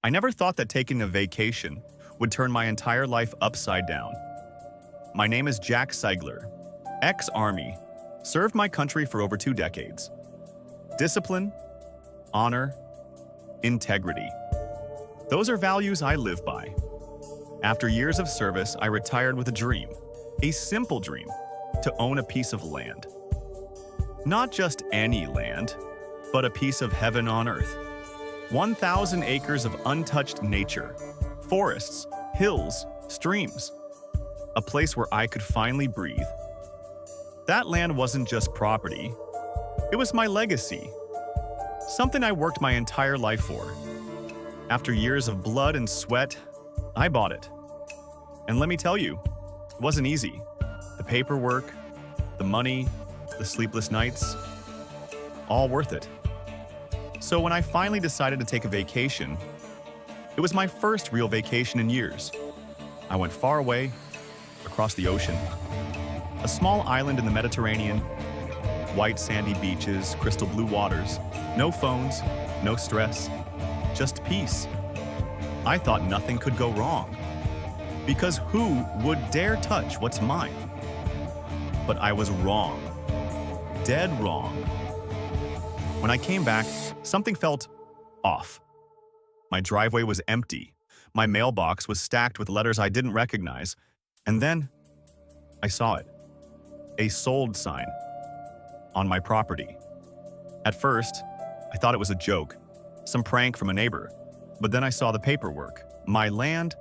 I never thought that taking a vacation would turn my entire life upside down. My name is Jack Seigler, ex-Army, served my country for over 2 decades. Discipline, honor, integrity. Those are values I live by. After years of service, I retired with a dream, a simple dream, to own a piece of land. Not just any land, but a piece of heaven on earth. 1,000 acres of untouched nature, forests, hills, streams. A place where I could finally breathe. That land wasn't just property. It was my legacy. Something I worked my entire life for. After years of blood and sweat, I bought it. And let me tell you, it wasn't easy. The paperwork, the money, the sleepless nights, all worth it. So when I finally decided to take a vacation, it was my first real vacation in years. I went far away, across the ocean. A small island in the Mediterranean, white sandy beaches, crystal blue waters, no phones, no stress, just peace. I thought nothing could go wrong, because who would dare touch what's mine? But I was wrong, dead wrong. When I came back, something felt off. My driveway was empty. My mailbox was stacked with letters I didn't recognize. And then I saw it. A sold sign on my property. At first, I thought it was a joke, some prank from a neighbor. But then I saw the paperwork. My land,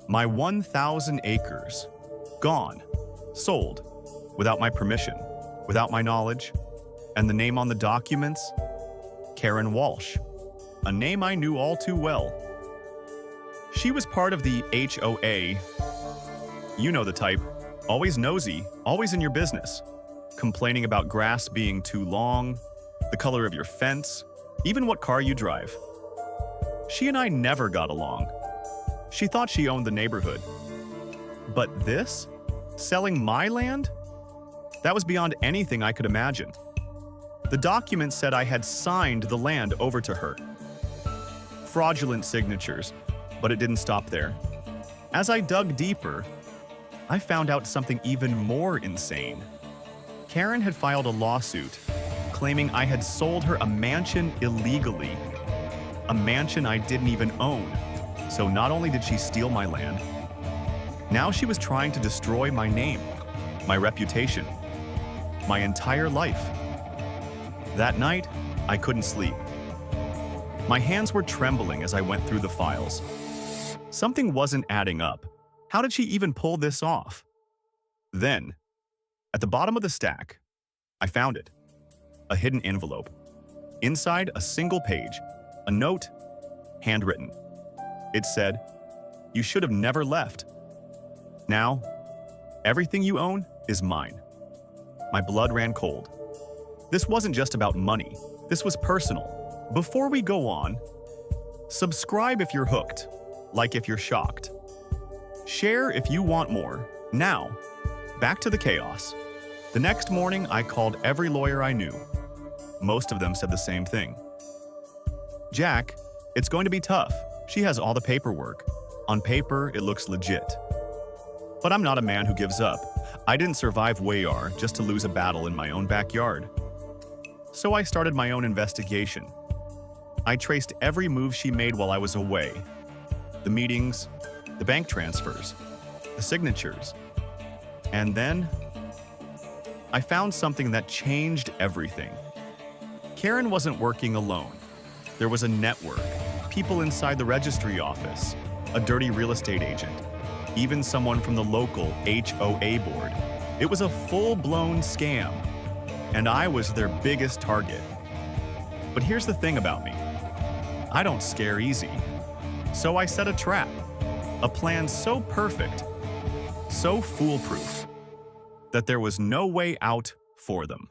my 1,000 acres, gone, sold, without my permission, without my knowledge. And the name on the documents? Karen Walsh, a name I knew all too well. She was part of the HOA. You know the type, always nosy, always in your business, complaining about grass being too long, the color of your fence, even what car you drive. She and I never got along. She thought she owned the neighborhood. But this? Selling my land? That was beyond anything I could imagine. The document said I had signed the land over to her. Fraudulent signatures, but it didn't stop there. As I dug deeper, I found out something even more insane. Karen had filed a lawsuit claiming I had sold her a mansion illegally. A mansion I didn't even own. So not only did she steal my land, now she was trying to destroy my name, my reputation, my entire life. That night, I couldn't sleep. My hands were trembling as I went through the files. Something wasn't adding up. How did she even pull this off? Then, at the bottom of the stack, I found it. A hidden envelope. Inside, a single page. A note, handwritten. It said, "You should have never left. Now, everything you own is mine." My blood ran cold. This wasn't just about money. This was personal. Before we go on, subscribe if you're hooked, like if you're shocked. Share if you want more. Now, back to the chaos. The next morning, I called every lawyer I knew. Most of them said the same thing. "Jack, it's going to be tough. She has all the paperwork. On paper, it looks legit." But I'm not a man who gives up. I didn't survive WAR just to lose a battle in my own backyard. So I started my own investigation. I traced every move she made while I was away. The meetings, the bank transfers, the signatures. And then, I found something that changed everything. Karen wasn't working alone. There was a network, people inside the registry office, a dirty real estate agent, even someone from the local HOA board. It was a full-blown scam, and I was their biggest target. But here's the thing about me. I don't scare easy. So I set a trap, a plan so perfect, so foolproof, that there was no way out for them.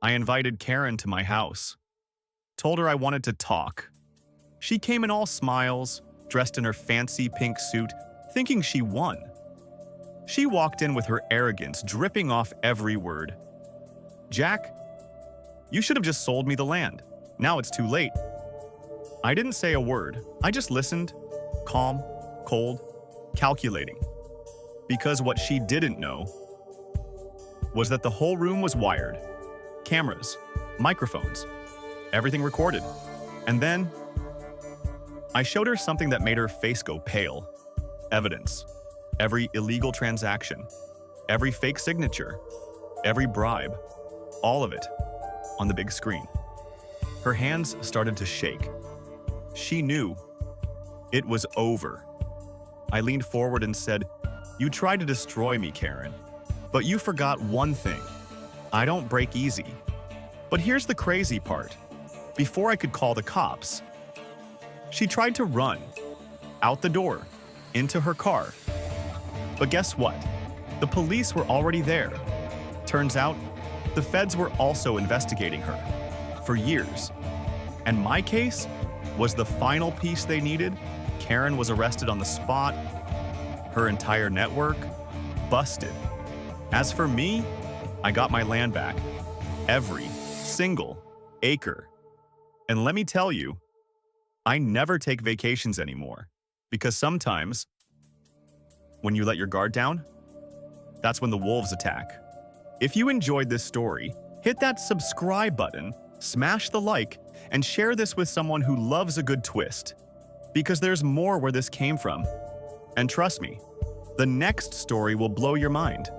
I invited Karen to my house, told her I wanted to talk. She came in all smiles, dressed in her fancy pink suit, thinking she won. She walked in with her arrogance dripping off every word. "Jack, you should have just sold me the land. Now it's too late." I didn't say a word. I just listened, calm, cold, calculating. Because what she didn't know was that the whole room was wired. Cameras, microphones, everything recorded. And then I showed her something that made her face go pale. Evidence. Every illegal transaction, every fake signature, every bribe, all of it on the big screen. Her hands started to shake. She knew it was over. I leaned forward and said, "You tried to destroy me, Karen, but you forgot one thing. I don't break easy." But here's the crazy part. Before I could call the cops, she tried to run out the door into her car. But guess what? The police were already there. Turns out, the feds were also investigating her for years. And my case was the final piece they needed. Karen was arrested on the spot. Her entire network busted. As for me, I got my land back. Every single acre. And let me tell you, I never take vacations anymore. Because sometimes, when you let your guard down, that's when the wolves attack. If you enjoyed this story, hit that subscribe button, smash the like, and share this with someone who loves a good twist. Because there's more where this came from. And trust me, the next story will blow your mind.